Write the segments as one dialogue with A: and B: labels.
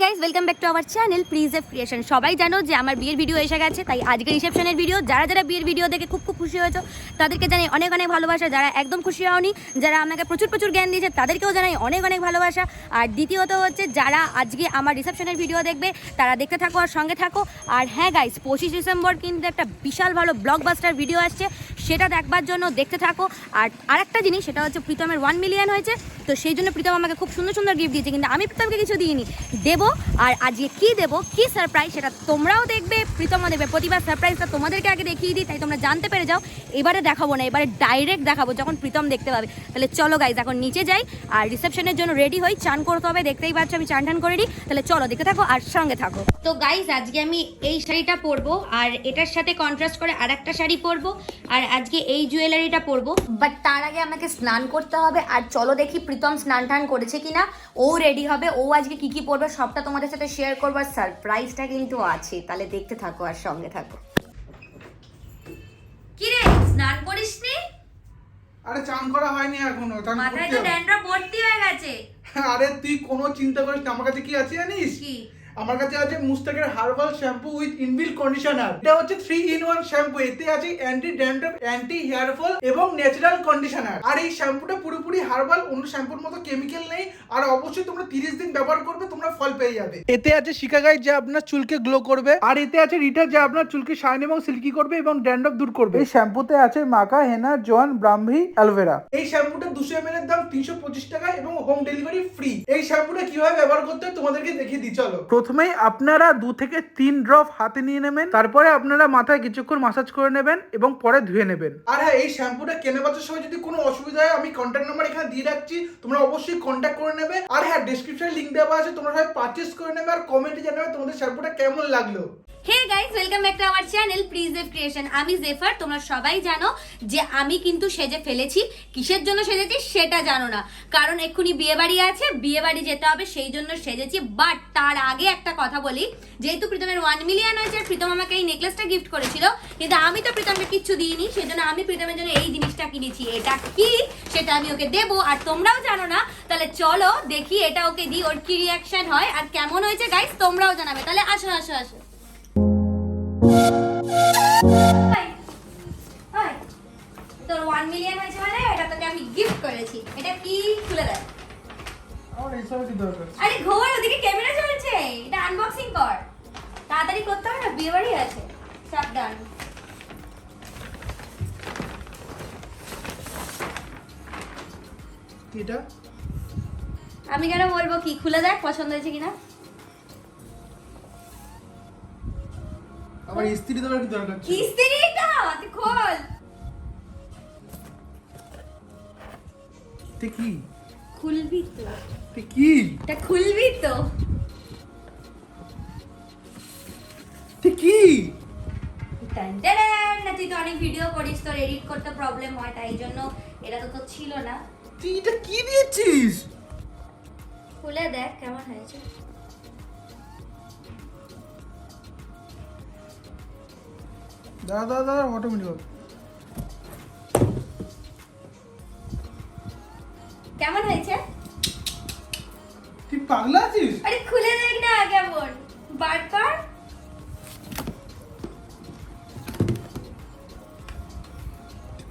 A: Guys welcome back to our channel প্রিজেভ creation. সবাই জানো যে আমার বিয়ের ভিডিও এসে গেছে, তাই আজকে রিসেপশনের ভিডিও। যারা যারা বিয়ের ভিডিও দেখে খুব খুশি হয়েছো তাদেরকে জানাই অনেক অনেক ভালোবাসা। যারা একদম খুশি হওনি, যারা আমাকে প্রচুর জ্ঞান দিয়েছে তাদেরকেও জানাই অনেক অনেক ভালোবাসা। আর দ্বিতীয়ত হচ্ছে যারা আজকে আমার রিসেপশনের ভিডিও দেখবে তারা দেখতে থাকো আর সঙ্গে থাকো। আর হ্যাঁ গাইস, 25 ডিসেম্বর কিন্তু একটা বিশাল ভালো ব্লকবাস্টার ভিডিও আসছে, সেটা দেখবার জন্য দেখতে থাকো। আর আরেকটা জিনিস, সেটা হচ্ছে প্রীতমের 1 মিলিয়ন হয়েছে, তো সেই জন্য প্রীতম আমাকে খুব সুন্দর গিফট দিয়েছে, কিন্তু আমি প্রীতমকে কিছু দিইনি, দেবো। আর আজকে কি দেবো, কি সারপ্রাইজ, সেটা তোমরাও দেখবে, প্রীতমও দেখবে। প্রতিবার সারপ্রাইজটা তোমাদেরকে আগে দেখিয়ে দিই, তাই তোমরা জানতে পেরে যাও। এবারে দেখাবো না, এবারে ডাইরেক্ট দেখাবো যখন প্রীতম দেখতে পাবে। তাহলে চলো গাইজ এখন নিচে যাই আর রিসেপশনের জন্য রেডি হই, চান করতে হবে, দেখতেই পাচ্ছ আমি চান টান করে নিই। তাহলে চলো দেখতে থাকো আর সঙ্গে থাকো। তো গাইজ আজকে আমি এই শাড়িটা পরবো, আর এটার সাথে কন্ট্রাস্ট করে আরেকটা শাড়ি পরবো, আর আজকে এই জুয়েলারিটা পরবো। বাট তার আগে আমাকে স্নান করতে হবে, আর চলো দেখি প্রীতম স্নান টান করেছে কিনা। ও রেডি হবে, ও আজকে কি পরবে সবটা তোমাদের সাথে শেয়ার করবো, আর সারপ্রাইজটা কিন্তু আছে। তাহলে দেখতে থাকো আর সঙ্গে থাকো। কি রে, স্নান করিসনি?
B: আরে চান করা হয়নি এখনো, চান করতে
A: মাথায় তো ড্যান্ড্রফ ভর্তি হয়ে গেছে।
B: আরে তুই কোনো চিন্তা করিস না, আমার কাছে কি আছে জানিস?
A: কি?
B: আমার কাছে আছে মুস্তাকের herbal shampoo with inbuilt conditioner. এটা হচ্ছে 3-in-1 শ্যাম্পু। এতে আছে anti dandruff, anti hair fall এবং ন্যাচারাল কন্ডিশনার। আর এই শ্যাম্পুটা পুরোপুরি হার্বাল, অন্য শ্যাম্পুর মতো কেমিক্যাল নেই। আর অবশ্যই তোমরা 30 দিন ব্যবহার করবে, তোমরা ফল পেয়ে যাবে। এতে আছে শিকাগাই, যা আপনার চুলকে গ্লো করবে। আর এতে আছে রিটা, যা আপনার চুলকে শাইন এবং সিল্কি করবে এবং ড্যান্ড্রফ দূর করবে। এই শ্যাম্পুতে আছে মাকা, হেনা, জোয়ান, ব্রাহ্মী, অ্যালোভেরা। এই শ্যাম্পুটা 200 ml এর দাম 325 টাকা এবং হোম ডেলিভারি ফ্রি। এই শ্যাম্পুটা কিভাবে ব্যবহার করতে হয় তোমাদেরকে দেখিয়ে দিই, চলো। প্রথমেই আপনারা 2 থেকে 3 ড্রপ হাতে নিয়ে নেবেন, তারপরে আপনারা মাথায় কিছুক্ষণ মাসাজ করে নেবেন এবং পরে ধুয়ে নেবেন। আর হ্যাঁ, এই শ্যাম্পুটা কেনা বেচার সময় যদি কোনো অসুবিধা হয়, আমি কন্ট্যাক্ট নাম্বার এখানে দিয়ে রাখছি, তোমরা অবশ্যই কন্ট্যাক্ট করে নেবে। আর হ্যাঁ, ডেসক্রিপশনে লিংক দেওয়া আছে, তোমরা সবাই পারচেজ করে নেবে আর কমেন্টে জানাবে তোমাদের শ্যাম্পুটা কেমন লাগলো।
A: Hey guys, welcome back to our channel প্রিজেভ ক্রিয়েশন। আমি জেফার। তোমরা সবাই জানো যে আমি কিন্তু সেজে ফেলেছি। কিসের জন্য সেজেছি সেটা জানো না, কারণ এক্ষুনি বিয়ে বাড়ি আছে, বিয়ে বাড়ি যেতে হবে, সেই জন্য সেজেছি। বাট তার আগে একটা কথা বলি, যেহেতু প্রীতমের 1 মিলিয়ন হয়েছে, প্রীতম আমাকে এই নেকলেসটা গিফট করেছিল, কিন্তু আমি তো প্রীতমকে কিচ্ছু দিইনি, সেই জন্য আমি প্রীতমের জন্য এই জিনিসটা কিনেছি। এটা কি সেটা আমি ওকে দেবো, আর তোমরাও জানো না। তাহলে চলো দেখি এটা ওকে দিই, ওর কি রিয়াকশন হয় আর কেমন হয়েছে গাইস তোমরাও জানাবে। তাহলে আসো আসো আসো। তোর 1 মিলিয়ন হয়েছে মানে এটা তোকে আমি গিফট করেছি। এটা কি, খুলে দেখ।
B: আমার এইসব কি দরকার?
A: আরে ঘোর, ওদিকে ক্যামেরা চলছে, এটা আনবক্সিং কর, তাড়াতাড়ি করতে হবে না, বিয়ে বাড়ি আছে। সাবধান।
B: এটা
A: আমি কেন বলবো, কি খুলে দেখ পছন্দ হয়েছে কিনা।
B: আমার ইস্ত্রি দেওয়ার কি দরকার ছিল?
A: কি স্ত্রীটা, তুই খোল।
B: এটা কি?
A: খুলবি তো?
B: এটা কি?
A: এটা খুলবি তো?
B: এটা কি?
A: টানটারান। না, তুই তো অনেক ভিডিও করিস, তোর এডিট করতে প্রবলেম হয়, তাই জন্য এটা তো তোর ছিল না।
B: তুই এটা কি দিয়েছিস?
A: খুলে দেখ কেমন হয়েছে।
B: দাদা অটোমেটিক।
A: কেমন হয়েছে?
B: তুই পাগলা আছিস?
A: আরে খুলে দেখ না কেমন, বার কর।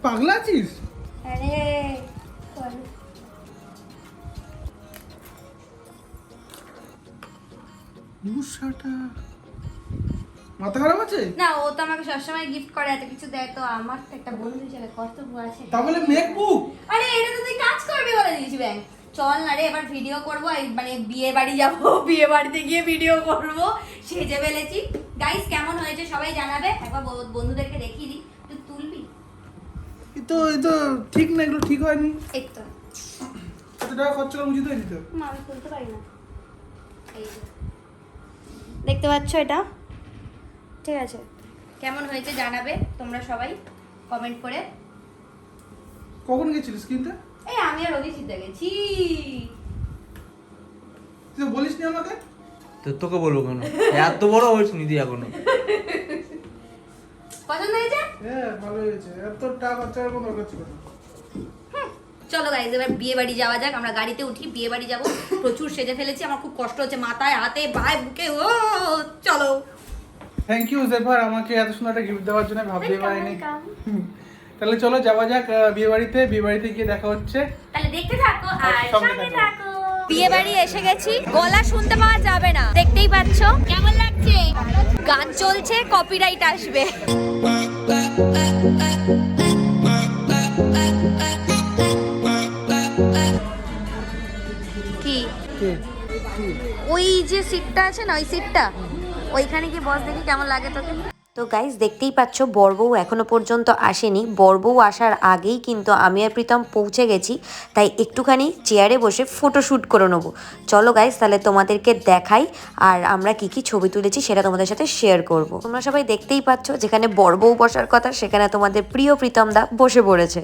B: পাগলা আছিস?
A: আরে খোল।
B: মুসাটা মাথা খারাপ আছে?
A: না, ও তো আমাকে সবসময় গিফট করে, এত কিছু দেয়, তো আমার তো একটা বন্ধু হিসেবে কর্তব্য আছে।
B: তাহলে মেকবুক।
A: আরে এটা তো তুই কাজ করবি বলে দিয়েছি ব্যাংক। চল না রে, এবার ভিডিও করবো, মানে বিয়ে বাড়ি যাবো, বিয়ে বাড়িতে গিয়ে ভিডিও করবো, সেজে ফেলেছি। গাইস কেমন হয়েছে সবাই জানাবে, একবার বন্ধুদেরকে দেখিয়ে দিই। তুই তুলবি?
B: এই তো ঠিক না, এগুলো ঠিক হয়নি।
A: এই তো
B: কত টাকা খরচ করা উচিত হয়নি তো?
A: আমি তুলতে পারি না। এই যে দেখতে পাচ্ছ, এটা ঠিক আছে। কেমন হয়েছে জানাবে তোমরা সবাই কমেন্ট করে।
B: কখন গেছিলিস কিনতে?
A: এই আমি আর অভিজিৎ গেছি।
B: তুই বলিস নি আমাকে?
C: তো তোকে বলবো কেন, এত বড় হয়েছে নিদি এখনো।
A: পছন্দ হয়েছে?
B: হ্যাঁ ভালো হয়েছে, এত টাকা খরচ করার কোনো দরকার ছিল না।
A: চলো গাইজ এবার বিয়ে বাড়ি যাওয়া যাক, আমরা গাড়িতে উঠি, বিয়ে বাড়ি যাবো। প্রচুর সেজে ফেলেছি, আমার খুব কষ্ট হচ্ছে মাথায়, হাতে, পায়ে, বুকে। ও চলো।
B: থ্যাংক ইউ জেফার আমাকে এত সুন্দর একটা গিফট দেওয়ার জন্য, ভাবতেই পারিনি। তাহলে চলো যাওয়া যাক বিয়ে বাড়িতে গিয়ে দেখা হচ্ছে।
A: তাহলে দেখতে থাকো আর
B: সঙ্গে
A: সঙ্গে
B: থাকো।
A: থাকো। বিয়ে বাড়ি এসে গেছি, গলা শুনতে পাওয়া যাবে না, দেখতেই পাচ্ছো। কেমন লাগছে? গান চলছে, কপিরাইট আসবে। কি ওই যে সিটটা আছে না, ওই সিটটা, ওইখানে কি বস, দেখি কেমন লাগে তোকে। তো গাইজ দেখতেই পাচ্ছ বরবউ এখনো পর্যন্ত আসেনি। বরবউ আসার আগেই কিন্তু আমি আর প্রীতম পৌঁছে গেছি, তাই একটুখানি চেয়ারে বসে ফটোশ্যুট করে নেবো। চলো গাইজ তাহলে তোমাদেরকে দেখাই আর আমরা কি কি ছবি তুলেছি সেটা তোমাদের সাথে শেয়ার করব। তোমরা সবাই দেখতেই পাচ্ছ যেখানে বরবউ বসার কথা সেখানে তোমাদের প্রিয় প্রীতম দা বসে পড়েছে।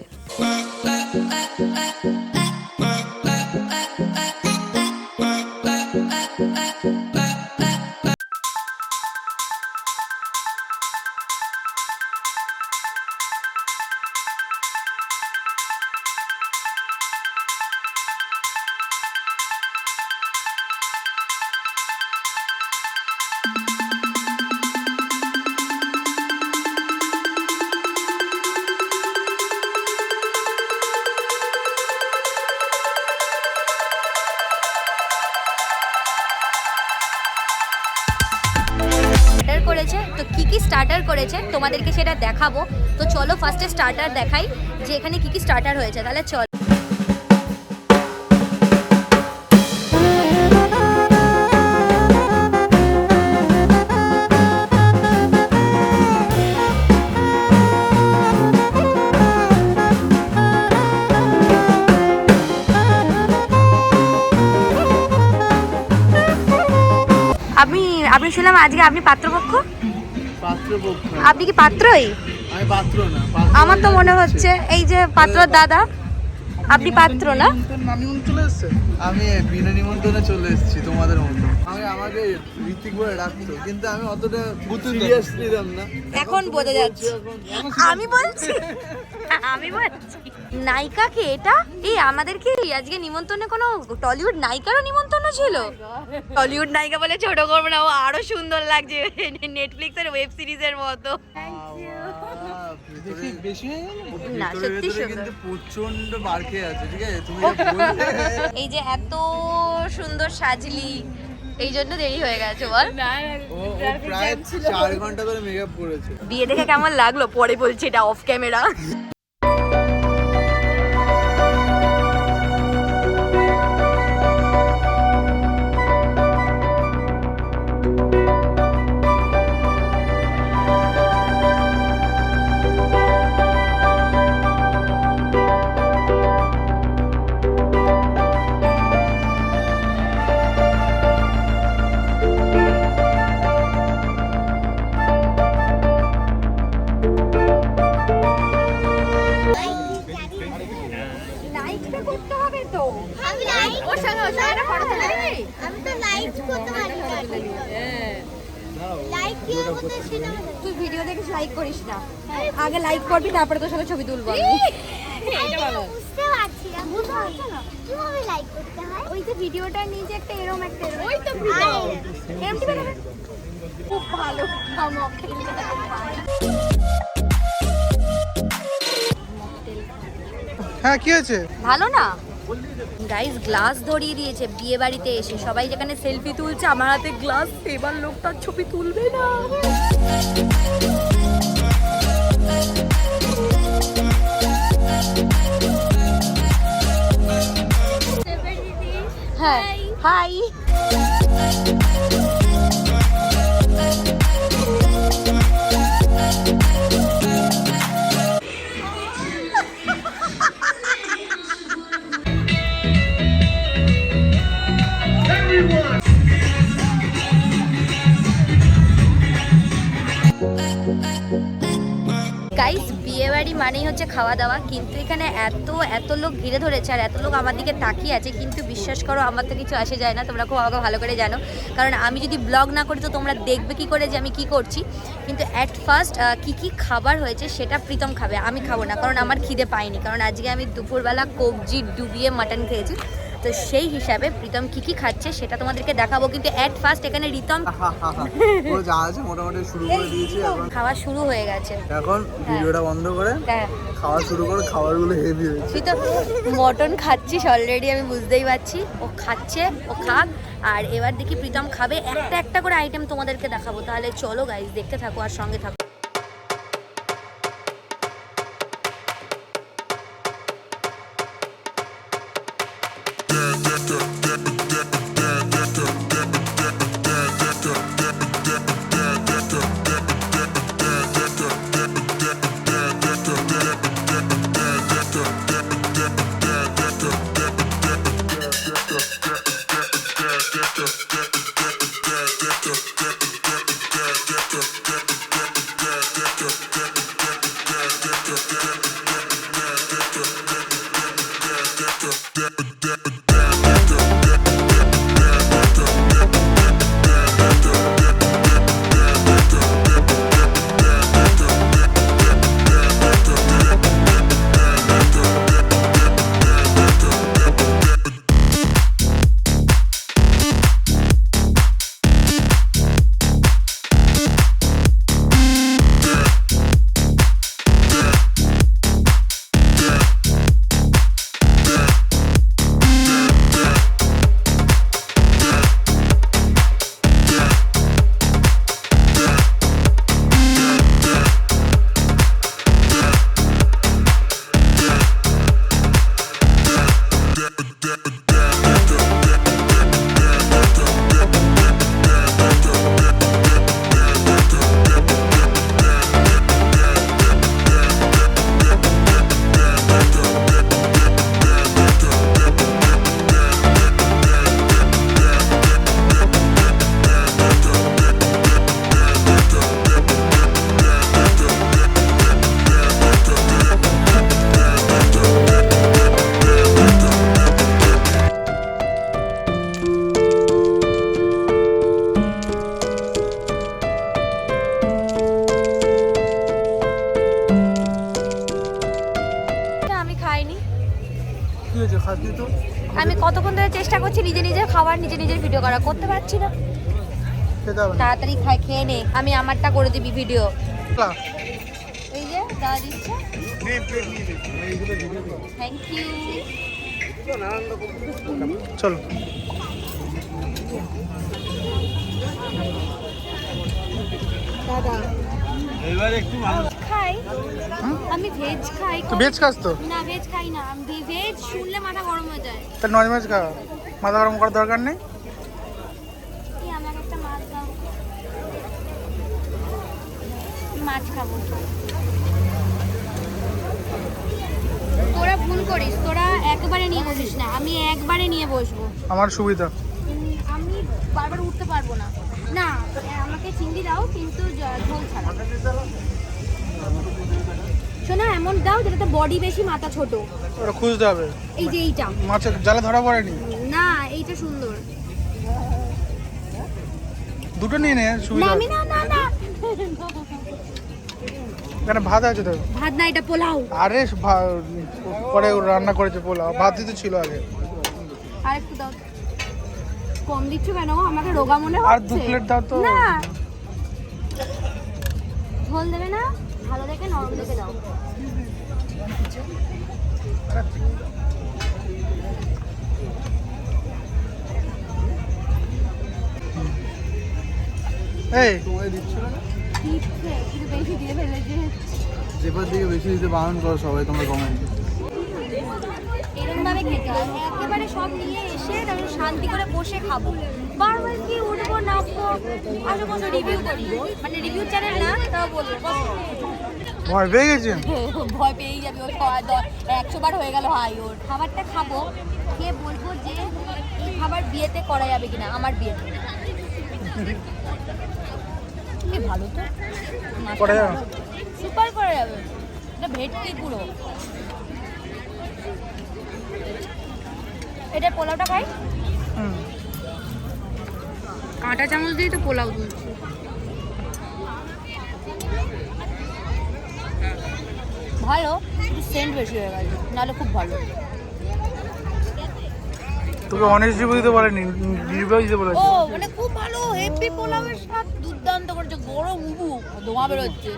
A: করেছে তো কি কি স্টার্টার করেছে তোমাদেরকে সেটা দেখাবো। তো চলো ফার্স্টে স্টার্টার দেখাই যে এখানে কি কি স্টার্টার হয়েছে। তাহলে চলো। আপনি শুনলাম আজকে আপনি পাত্রপক্ষ। আপনি কি পাত্রই?
C: আমি পাত্র না,
A: আমার তো মনে হচ্ছে এই যে পাত্র দাদা, আপনি পাত্র না?
C: আমি বিনা নিমন্ত্রণে চলে এসেছি তোমাদের মতো। আমাকে ঋতিক বলে ডাকতো, কিন্তু আমি অতটা সিরিয়াস নিলাম না।
A: এখন বোঝা যাচ্ছে। আমি বলছি নায়িকা কে এটা? এই আমাদের কি আজকে নিমন্ত্রণে কোনো টলিউড নায়িকারও নিমন্ত্রণ ছিল? টলিউড নায়িকা বলে ছোট করবো না, ও আরো সুন্দর লাগছে নেটফ্লিক্সের ওয়েব সিরিজের মতো। না সত্যি সুন্দর,
C: প্রচন্ড বার খেয়ে আছে। ঠিক আছে, তুমি
A: এই যে এত সুন্দর সাজলি, এই জন্য দেরি হয়ে গেছে বল।
C: প্রায় 4 ঘন্টা ধরে মেকআপ করেছে।
A: বিয়ে দেখে কেমন লাগলো পরে বলছি, এটা অফ ক্যামেরা। তুই ভিডিও দেখে লাইক করিস না, আগে লাইক করবি তারপরে তোর সাথে ছবি তুলবো।
D: বুঝতে পারছি না, কিভাবে লাইক করতে হয়?
A: ওই যে ভিডিওটা নিচে একটা এরকম একটা
D: ওই তো
A: এরকম টিপে দেবে। খুব ভালো
B: হ্যাঁ কি আছে?
A: ভালো না গাইস, গ্লাস ধরিয়ে দিয়েছে বিয়ে বাড়িতে এসে। সবাই যেখানে সেলফি তুলছে, আমার হাতে গ্লাস, এবার লোকটার ছবি তুলবে না। হ্যাঁ হাই। গাইস বিয়ে বিয়েবাড়ি মানেই হচ্ছে খাওয়া দাওয়া, কিন্তু এখানে এত লোক ঘিরে ধরেছে আর এত লোক আমার দিকে তাকিয়ে আছে, কিন্তু বিশ্বাস করো আমার তো কিছু আসে যায় না, তোমরা খুব আমাকে ভালো করে জানো, কারণ আমি যদি ব্লগ না করি তো তোমরা দেখবে কি করে যে আমি কি করছি। কিন্তু অ্যাট ফার্স্ট কি খাবার হয়েছে সেটা প্রীতম খাবে, আমি খাবো না, কারণ আমার খিদে পাইনি, কারণ আজকে আমি দুপুরবেলা কবজি ডুবিয়ে মাটন খেয়েছি। তো সেই হিসাবে প্রীতম কি খাচ্ছে সেটা তোমাদেরকে দেখাবো, কিন্তু অ্যাট ফার্স্ট এখানে রিতম
C: ও যা আছে মোটামুটি শুরু করে দিয়েছি।
A: খাওয়া শুরু হয়ে গেছে,
C: এখন ভিডিওটা বন্ধ করে
A: হ্যাঁ
C: খাওয়া শুরু করে, খাবারগুলো হেভি হয়েছে।
A: তুই তো মটন খাচ্ছিস অলরেডি, আমি বুঝতেই পারছি। ও খাচ্ছে, ও খাক, আর এবার দেখি প্রীতম খাবে, একটা করে আইটেম তোমাদেরকে দেখাবো। তাহলে চলো গাইজ, দেখতে থাকো আর সঙ্গে থাকো। আমি কতক্ষণ ধরে চেষ্টা করছি নিজে খাবার, নিজের ভিডিও করা, করতে পারছি না। তাড়াতাড়ি খেয়ে নে, আমি আমারটা করে দিবি ভিডিও। এই যে দাদা দিচ্ছে, থ্যাংক ইউ।
B: চলো
A: দাদা এবার একটু খাই, আমি ভেজ খাই।
B: তো ভেজ খাস তো?
A: না ভেজ খাই না, আমি ভেজ শুনলে মাথা গরম হয়ে যায়।
B: তাহলে নন ভেজ খা, মাথা গরম করার দরকার নেই।
A: এই আমাকে একটা মাছ দাও, মাছ খাবো। তোরা ভুল করিস, তোরা একবারে নিয়ে বসিস না, আমি একবারে নিয়ে বসবো,
B: আমার সুবিধা।
A: আমি বারবার উঠতে পারবো না। না আমাকে চিংড়ি দাও, কিন্তু ঝোল ছাড়া। শোনা এমন দাও যেটাতে বডি বেশি মাথা ছোট।
B: ওটা খুঁজতে হবে।
A: এই যে এইটা
B: মাছের জালে ধরা পড়েনি?
A: না এইটা সুন্দর।
B: দুটো নিয়ে নে,
A: না
B: সুবিধা।
A: আমি না না না,
B: এখানে ভাত আছে তো?
A: ভাত না, এটা পোলাও।
B: আরে পরে রান্না করেছে পোলাও, ভাত দিতে ছিল আগে।
A: আর একটু দাও। কম দিচ্ছ কেন? আমাকে রোগা মনে হচ্ছে।
B: আর 2 প্লেট দাও তো।
A: না ঝোল দেবে না, ভালো দেখে নরম দেখে দাও।
B: এই
C: তোমায় দিচ্ছিল না?
A: দিচ্ছে, কিন্তু বেশি দিয়ে ফেলেছে।
C: যেবার দিকে বেশি দিতে বারণ করো সবাই তোমরা কমেন্টে।
A: এরকম ভাবে খেতে হয়, একেবারে সব নিয়ে এসে তারপরে শান্তি করে বসে খাবো। বারবার কি উঠবো নামবো, আরো কত রিভিউ করি, মানে রিভিউ চ্যানেল না, তাও বলবো।
B: ভয় পেয়ে গেছেন?
A: ভয় পেয়েই যাবে, ওর 100 বার হয়ে গেল হাই। ওর খাবারটা খাবো, খেয়ে বলবো যে এই খাবার বিয়েতে করা যাবে কিনা, আমার বিয়েতে। কি ভালো তো,
B: করা যাবে?
A: সুপার করা যাবে। এটা ভেটকি পুরো। এটা পোলাওটা খাই, কাঁটা চামচ দিয়ে তো পোলাও তুলছি। ভালো, একটু সেন্ট বেশি হয়ে গেছে, নাহলে খুব ভালো।
B: তোকে অনেস্ট রিভিউ দিতে বলেনি, রিভিউ দিতে বলেছে।
A: ও মানে খুব ভালো, হেভি পোলাওয়ের স্বাদ দুর্দান্ত করেছে, গরম উবু ধোঁয়া বেরোচ্ছে।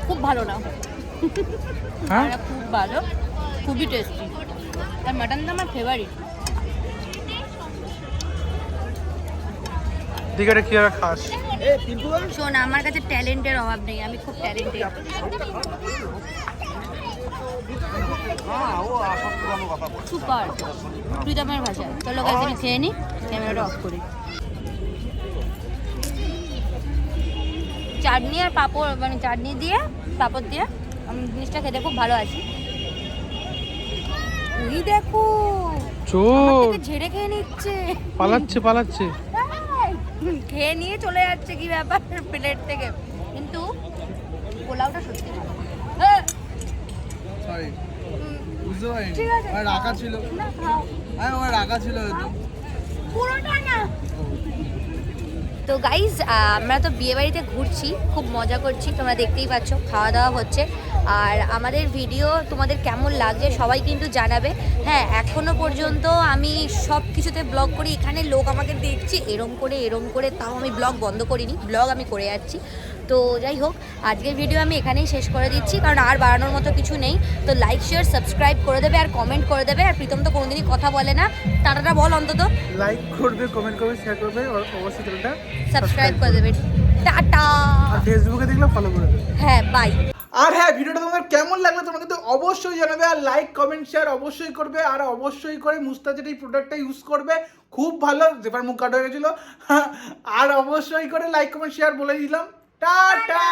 A: খুব ভালো না,
B: হ্যাঁ
A: খুব ভালো, খুবই টেস্টি। আর মাটনটা আমার ফেভারিট।
B: দিকে কিভাবে খাস?
A: শোন, আমার কাছে ট্যালেন্টের অভাব নেই, আমি খুব ট্যালেন্টেড। সুপার, প্রীতমের ভাষায়। চলো গাইস, আমি খেয়ে নিই, ক্যামেরাটা অফ করি। চাটনি আর পাঁপড়, মানে চাটনি দিয়ে পাঁপড় দিয়ে আমি জিনিসটা খেতে খুব ভালো আছি। ওই দেখো,
B: চোর
A: ঝেড়ে খেয়ে নিচ্ছে,
B: পালাচ্ছে।
A: খেয়ে নিয়ে চলে যাচ্ছে, কি ব্যাপার প্লেট থেকে। কিন্তু পোলাওটা সত্যি ভালো। হ্যাঁ,
C: সরি, বুঝতে পারিনি।
A: ঠিক আছে।
C: আমার রাখা ছিল,
A: না খাও,
C: আমার রাখা ছিল হয়তো।
A: পুরোটা না। তো গাইজ, আমরা তো বিয়েবাড়িতে ঘুরছি, খুব মজা করছি, তোমরা দেখতেই পাচ্ছ, খাওয়া দাওয়া হচ্ছে। আর আমাদের ভিডিও তোমাদের কেমন লাগছে সবাই কিন্তু জানাবে। হ্যাঁ, এখনও পর্যন্ত আমি সব কিছুতে ব্লগ করি, এখানে লোক আমাকে দেখছে এরম করে, তাও আমি ব্লগ বন্ধ করিনি, ব্লগ আমি করে যাচ্ছি। তো যাই হোক, আজকের ভিডিও আমি এখানেই শেষ করে দিচ্ছি, কারণ আর বাড়ানোর মতো কিছু নেই। তো লাইক শেয়ার সাবস্ক্রাইব করে দেবে আর কমেন্ট করে দেবে। আর প্রীতম তো কোনোদিনই কথা বলে না, টাটাটা বল অন্তত।
B: লাইক করবে, কমেন্ট করবে, শেয়ার করবে, আর অবশ্যই চ্যানেলটা
A: সাবস্ক্রাইব করে দেবে। টাটা।
B: আর ফেসবুকে দেখলে ফলো করে দেবে।
A: হ্যাঁ, বাই।
B: আর হ্যাঁ, ভিডিওটা তোমাদের কেমন লাগলো তোমরা কিন্তু অবশ্যই জানাবে, আর লাইক কমেন্ট শেয়ার অবশ্যই করবে, আর অবশ্যই করে মুস্তাজের এই প্রোডাক্টটা ইউজ করবে, খুব ভালো। যেবার মুখ কাটা হয়ে গেছিলো। আর অবশ্যই করে লাইক কমেন্ট শেয়ার বলে দিলাম। টাটা।